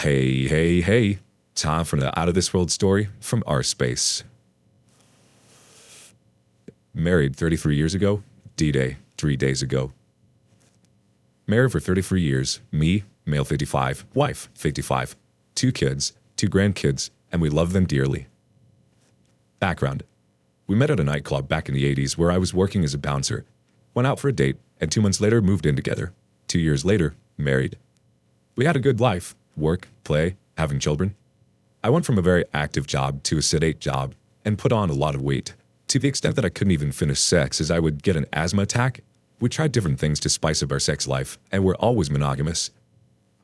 Hey, hey, hey. Time for the out of this world story from our space. Married 33 years ago, D-Day 3 days ago. Married for 33 years, me, male 55, wife 55, 2 kids, 2 grandkids, and we love them dearly. Background. We met at a nightclub back in the 80s where I was working as a bouncer, went out for a date, and 2 months later moved in together. 2 years later, married. We had a good life, work, play, having children. I went from a very active job to a sedate job and put on a lot of weight, to the extent that I couldn't even finish sex as I would get an asthma attack. We tried different things to spice up our sex life, and we're always monogamous.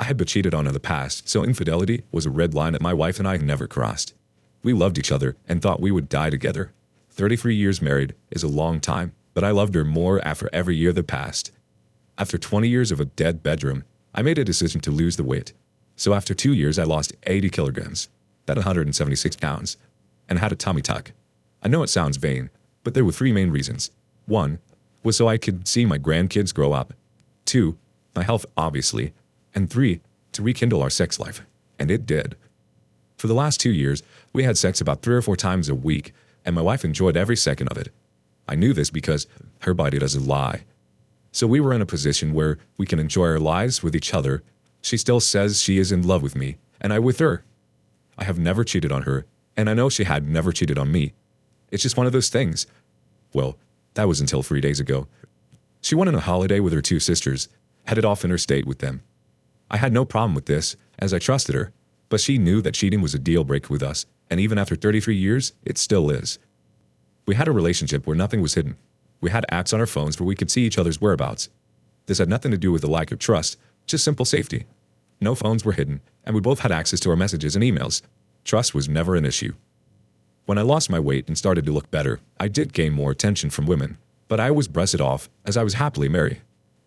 I had been cheated on in the past, so infidelity was a red line that my wife and I never crossed. We loved each other and thought we would die together. 33 years married is a long time, but I loved her more after every year that passed. After 20 years of a dead bedroom, I made a decision to lose the weight. So after 2 years, I lost 80 kilograms, that's 176 pounds, and had a tummy tuck. I know it sounds vain, but there were 3 main reasons. 1 was so I could see my grandkids grow up. 2, my health obviously, and 3, to rekindle our sex life, and it did. For the last 2 years, we had sex about 3 or 4 times a week, and my wife enjoyed every second of it. I knew this because her body doesn't lie. So we were in a position where we can enjoy our lives with each other. She still says she is in love with me, and I with her. I have never cheated on her, and I know she had never cheated on me. It's just one of those things. Well, that was until 3 days ago. She went on a holiday with her 2 sisters, headed off interstate with them. I had no problem with this, as I trusted her, but she knew that cheating was a deal breaker with us, and even after 33 years, it still is. We had a relationship where nothing was hidden. We had apps on our phones where we could see each other's whereabouts. This had nothing to do with the lack of trust, just simple safety. No phones were hidden, and we both had access to our messages and emails. Trust was never an issue. When I lost my weight and started to look better, I did gain more attention from women, but I always brushed it off as I was happily married.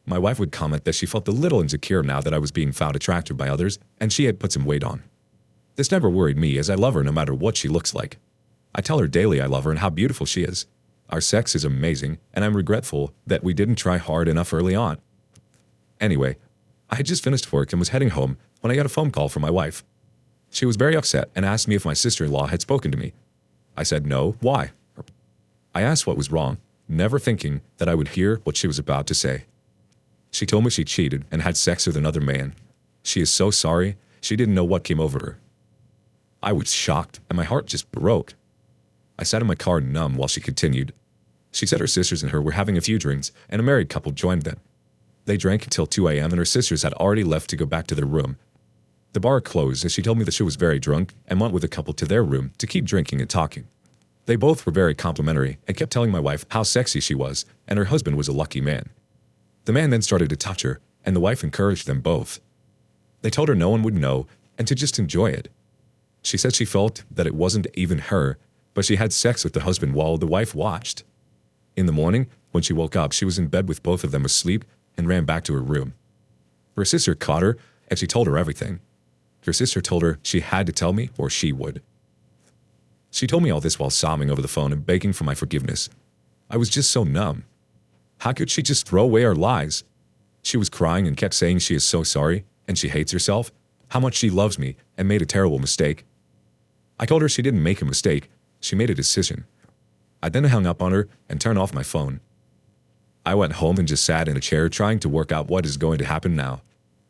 My wife would comment that she felt a little insecure now that I was being found attractive by others, and she had put some weight on. This never worried me as I love her no matter what she looks like. I tell her daily I love her and how beautiful she is. Our sex is amazing, and I'm regretful that we didn't try hard enough early on. Anyway, I had just finished work and was heading home when I got a phone call from my wife. She was very upset and asked me if my sister-in-law had spoken to me. I said no, why? I asked what was wrong, never thinking that I would hear what she was about to say. She told me she cheated and had sex with another man. She is so sorry, she didn't know what came over her. I was shocked and my heart just broke. I sat in my car numb while she continued. She said her sisters and her were having a few drinks and a married couple joined them. They drank until 2 a.m. and her sisters had already left to go back to their room. The bar closed as she told me that she was very drunk and went with the couple to their room to keep drinking and talking. They both were very complimentary and kept telling my wife how sexy she was and her husband was a lucky man. The man then started to touch her and the wife encouraged them both. They told her no one would know and to just enjoy it. She said she felt that it wasn't even her, but she had sex with the husband while the wife watched. In the morning, when she woke up, she was in bed with both of them asleep and ran back to her room. Her sister caught her and she told her everything. Her sister told her she had to tell me or she would. She told me all this while sobbing over the phone and begging for my forgiveness. I was just so numb. How could she just throw away our lies? She was crying and kept saying she is so sorry and she hates herself, how much she loves me and made a terrible mistake. I told her she didn't make a mistake, she made a decision. I then hung up on her and turned off my phone. I went home and just sat in a chair trying to work out what is going to happen now.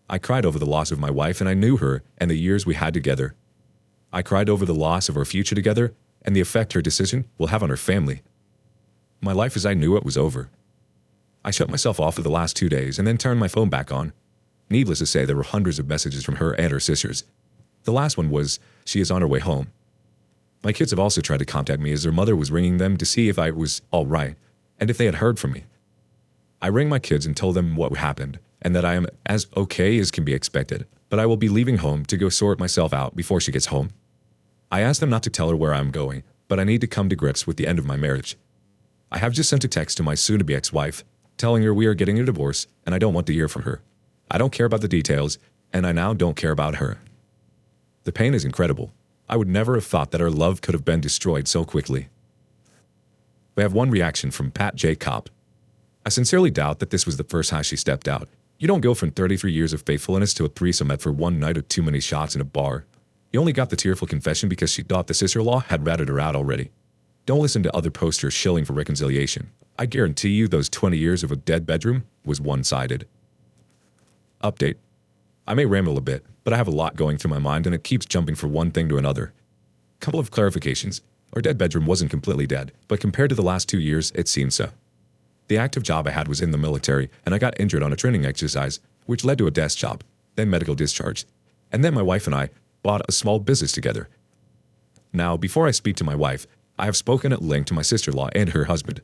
I cried over the loss of my wife and I knew her and the years we had together. I cried over the loss of our future together and the effect her decision will have on her family. My life as I knew it was over. I shut myself off for the last 2 days and then turned my phone back on. Needless to say, there were hundreds of messages from her and her sisters. The last one was, she is on her way home. My kids have also tried to contact me as their mother was ringing them to see if I was all right and if they had heard from me. I rang my kids and told them what happened and that I am as okay as can be expected, but I will be leaving home to go sort myself out before she gets home. I asked them not to tell her where I'm going, but I need to come to grips with the end of my marriage. I have just sent a text to my soon-to-be ex-wife, telling her we are getting a divorce and I don't want to hear from her. I don't care about the details, and I now don't care about her. The pain is incredible. I would never have thought that our love could have been destroyed so quickly. We have one reaction from Pat J. Kopp. I sincerely doubt that this was the first time she stepped out. You don't go from 33 years of faithfulness to a threesome for one night of too many shots in a bar. You only got the tearful confession because she thought the sister-in-law had ratted her out already. Don't listen to other posters shilling for reconciliation. I guarantee you those 20 years of a dead bedroom was one-sided. Update. I may ramble a bit, but I have a lot going through my mind and it keeps jumping from one thing to another. Couple of clarifications. Our dead bedroom wasn't completely dead, but compared to the last 2 years, it seemed so. The active job I had was in the military, and I got injured on a training exercise, which led to a desk job, then medical discharge. And then my wife and I bought a small business together. Now, before I speak to my wife, I have spoken at length to my sister-in-law and her husband.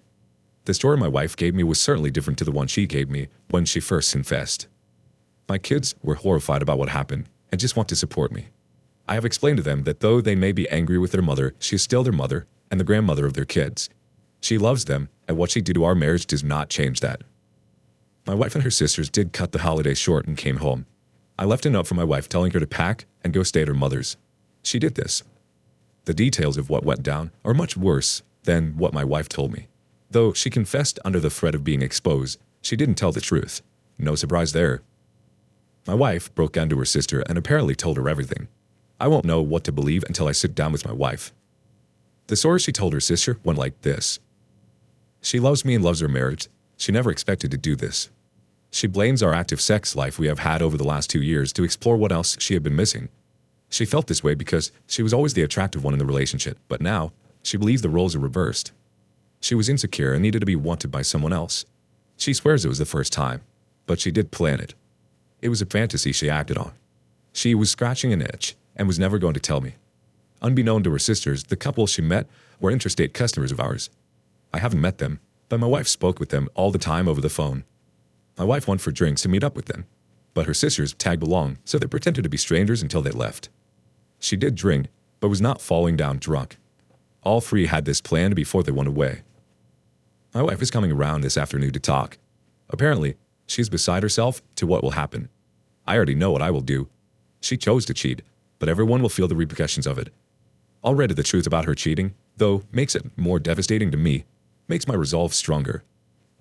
The story my wife gave me was certainly different to the one she gave me when she first confessed. My kids were horrified about what happened and just want to support me. I have explained to them that though they may be angry with their mother, she is still their mother and the grandmother of their kids. She loves them, and what she did to our marriage does not change that. My wife and her sisters did cut the holiday short and came home. I left a note for my wife telling her to pack and go stay at her mother's. She did this. The details of what went down are much worse than what my wife told me. Though she confessed under the threat of being exposed, she didn't tell the truth. No surprise there. My wife broke down to her sister and apparently told her everything. I won't know what to believe until I sit down with my wife. The story she told her sister went like this. She loves me and loves her marriage. She never expected to do this. She blames our active sex life we have had over the last 2 years to explore what else she had been missing. She felt this way because she was always the attractive one in the relationship, but now she believes the roles are reversed. She was insecure and needed to be wanted by someone else. She swears it was the first time, but she did plan it. It was a fantasy she acted on. She was scratching an itch and was never going to tell me. Unbeknown to her sisters, the couple she met were interstate customers of ours. I haven't met them, but my wife spoke with them all the time over the phone. My wife went for drinks to meet up with them, but her sisters tagged along, so they pretended to be strangers until they left. She did drink, but was not falling down drunk. All three had this planned before they went away. My wife is coming around this afternoon to talk. Apparently, she's beside herself to what will happen. I already know what I will do. She chose to cheat, but everyone will feel the repercussions of it. Already the truth about her cheating, though makes it more devastating to me, makes my resolve stronger.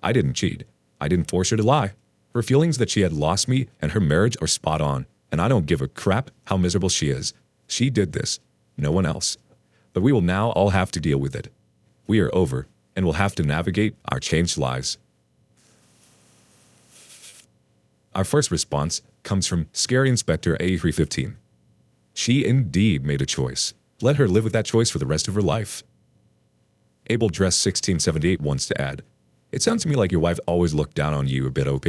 I didn't cheat. I didn't force her to lie. Her feelings that she had lost me and her marriage are spot on, and I don't give a crap how miserable she is. She did this, no one else. But we will now all have to deal with it. We are over, and will have to navigate our changed lives. Our first response comes from Scary Inspector A315. She indeed made a choice. Let her live with that choice for the rest of her life. Abel Dress 1678 wants to add, it sounds to me like your wife always looked down on you a bit, OP.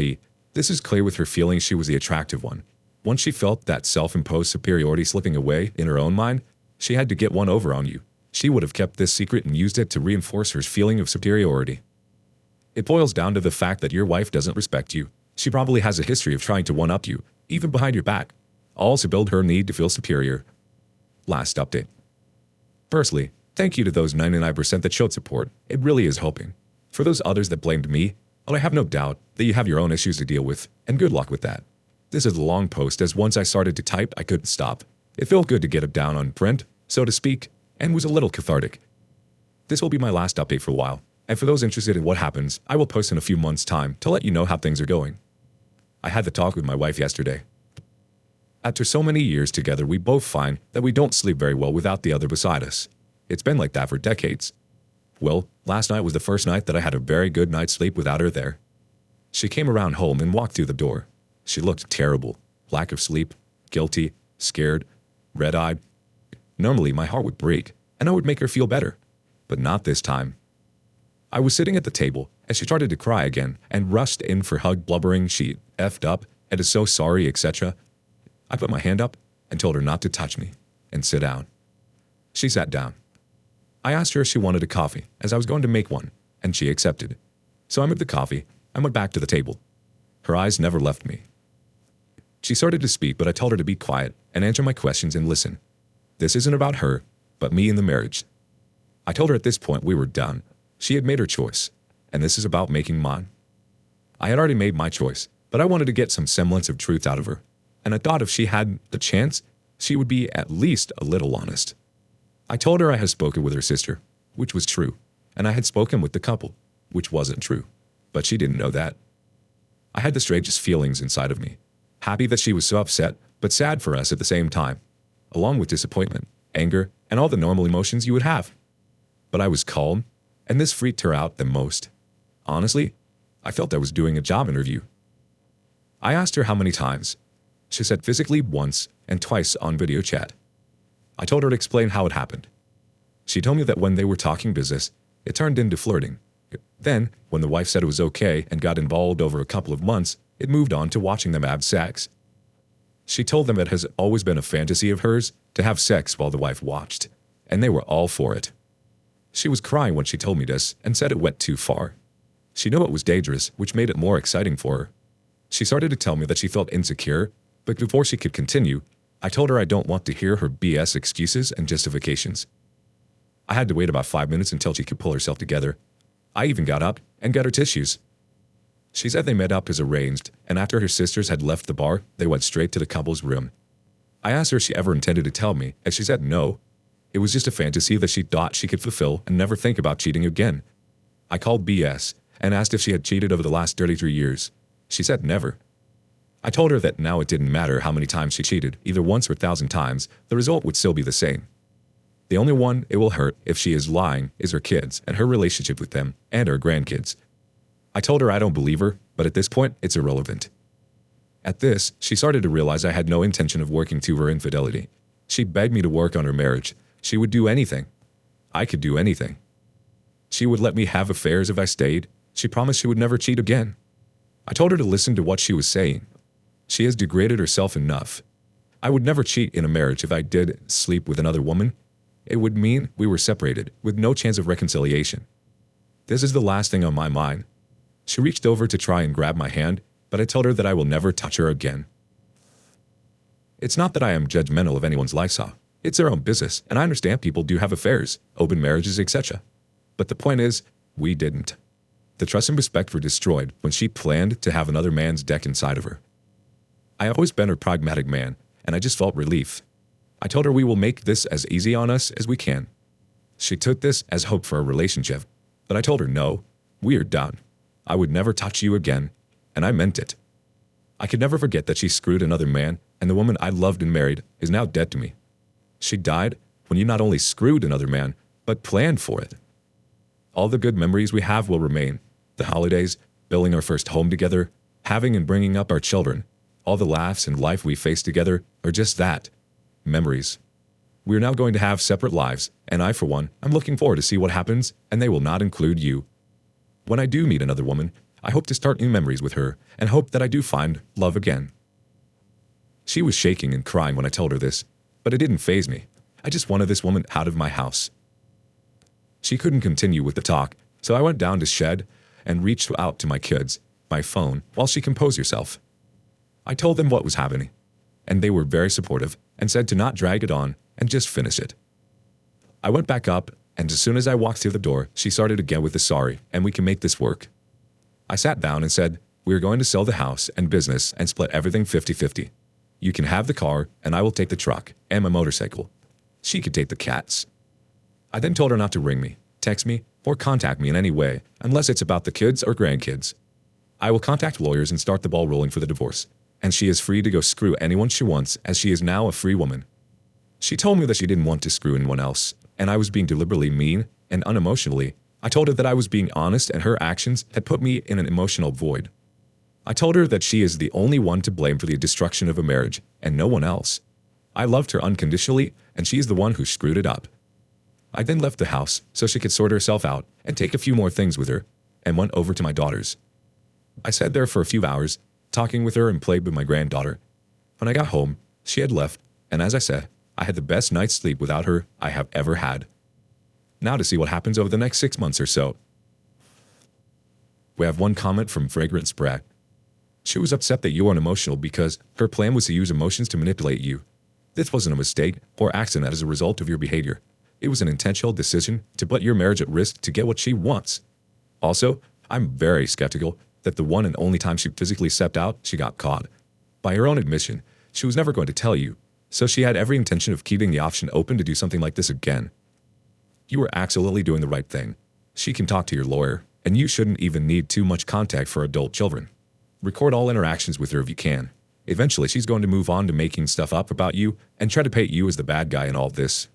This is clear with her feeling she was the attractive one. Once she felt that self-imposed superiority slipping away in her own mind, she had to get one over on you. She would have kept this secret and used it to reinforce her feeling of superiority. It boils down to the fact that your wife doesn't respect you. She probably has a history of trying to one-up you, even behind your back, all to build her need to feel superior. Last update. Firstly, thank you to those 99% that showed support. It really is helping. For those others that blamed me, well, I have no doubt that you have your own issues to deal with, and good luck with that. This is a long post, as once I started to type, I couldn't stop. It felt good to get it down on print, so to speak, and was a little cathartic. This will be my last update for a while, and for those interested in what happens, I will post in a few months' time to let you know how things are going. I had the talk with my wife yesterday. After so many years together, we both find that we don't sleep very well without the other beside us. It's been like that for decades. Well, last night was the first night that I had a very good night's sleep without her there. She came around home and walked through the door. She looked terrible. Lack of sleep, guilty, scared, red-eyed. Normally, my heart would break, and I would make her feel better. But not this time. I was sitting at the table, and she started to cry again, and rushed in for hug, blubbering she effed up, and is so sorry, etc. I put my hand up and told her not to touch me, and sit down. She sat down. I asked her if she wanted a coffee, as I was going to make one, and she accepted. So I moved the coffee and went back to the table. Her eyes never left me. She started to speak, but I told her to be quiet and answer my questions and listen. This isn't about her, but me and the marriage. I told her at this point we were done. She had made her choice, and this is about making mine. I had already made my choice, but I wanted to get some semblance of truth out of her, and I thought if she had the chance, she would be at least a little honest. I told her I had spoken with her sister, which was true, and I had spoken with the couple, which wasn't true, but she didn't know that. I had the strangest feelings inside of me. Happy that she was so upset, but sad for us at the same time, along with disappointment, anger, and all the normal emotions you would have. But I was calm, and this freaked her out the most. Honestly, I felt I was doing a job interview. I asked her how many times. She said physically once and twice on video chat. I told her to explain how it happened. She told me that when they were talking business, it turned into flirting. Then, when the wife said it was okay and got involved over a couple of months, it moved on to watching them have sex. She told them it has always been a fantasy of hers to have sex while the wife watched, and they were all for it. She was crying when she told me this and said it went too far. She knew it was dangerous, which made it more exciting for her. She started to tell me that she felt insecure, but before she could continue, I told her I don't want to hear her BS excuses and justifications. I had to wait about 5 minutes until she could pull herself together. I even got up and got her tissues. She said they met up as arranged, and after her sisters had left the bar, they went straight to the couple's room. I asked her if she ever intended to tell me, and she said no. It was just a fantasy that she thought she could fulfill and never think about cheating again. I called BS and asked if she had cheated over the last 33 years. She said never. I told her that now it didn't matter how many times she cheated, either once or 1,000 times, the result would still be the same. The only one it will hurt if she is lying is her kids and her relationship with them and her grandkids. I told her I don't believe her, but at this point, it's irrelevant. At this, she started to realize I had no intention of working to her infidelity. She begged me to work on her marriage. She would do anything. I could do anything. She would let me have affairs if I stayed. She promised she would never cheat again. I told her to listen to what she was saying. She has degraded herself enough. I would never cheat in a marriage if I did sleep with another woman. It would mean we were separated, with no chance of reconciliation. This is the last thing on my mind. She reached over to try and grab my hand, but I told her that I will never touch her again. It's not that I am judgmental of anyone's lifestyle. It's their own business, and I understand people do have affairs, open marriages, etc. But the point is, we didn't. The trust and respect were destroyed when she planned to have another man's deck inside of her. I have always been a pragmatic man, and I just felt relief. I told her we will make this as easy on us as we can. She took this as hope for a relationship, but I told her no, we are done. I would never touch you again, and I meant it. I could never forget that she screwed another man, and the woman I loved and married is now dead to me. She died when you not only screwed another man, but planned for it. All the good memories we have will remain. The holidays, building our first home together, having and bringing up our children, all the laughs and life we faced together are just that, memories. We are now going to have separate lives, and I, for one, am looking forward to see what happens, and they will not include you. When I do meet another woman, I hope to start new memories with her, and hope that I do find love again. She was shaking and crying when I told her this, but it didn't faze me. I just wanted this woman out of my house. She couldn't continue with the talk, so I went down to shed and reached out to my kids, my phone, while she composed herself. I told them what was happening, and they were very supportive and said to not drag it on and just finish it. I went back up, and as soon as I walked through the door, she started again with the sorry, and we can make this work. I sat down and said, we are going to sell the house and business and split everything 50-50. You can have the car, and I will take the truck and my motorcycle. She could take the cats. I then told her not to ring me, text me, or contact me in any way unless it's about the kids or grandkids. I will contact lawyers and start the ball rolling for the divorce, and she is free to go screw anyone she wants as she is now a free woman. She told me that she didn't want to screw anyone else, and I was being deliberately mean and unemotionally. I told her that I was being honest and her actions had put me in an emotional void. I told her that she is the only one to blame for the destruction of a marriage and no one else. I loved her unconditionally, and she is the one who screwed it up. I then left the house so she could sort herself out and take a few more things with her, and went over to my daughter's. I sat there for a few hours, talking with her and played with my granddaughter. When I got home, she had left, and as I said, I had the best night's sleep without her I have ever had. Now to see what happens over the next 6 months or so. We have one comment from Fragrance Brat. She was upset that you weren't emotional because her plan was to use emotions to manipulate you. This wasn't a mistake or accident as a result of your behavior. It was an intentional decision to put your marriage at risk to get what she wants. Also, I'm very skeptical that the one and only time she physically stepped out, she got caught. By her own admission, she was never going to tell you, so she had every intention of keeping the option open to do something like this again. You were absolutely doing the right thing. She can talk to your lawyer, and you shouldn't even need too much contact for adult children. Record all interactions with her if you can. Eventually, she's going to move on to making stuff up about you and try to paint you as the bad guy in all this.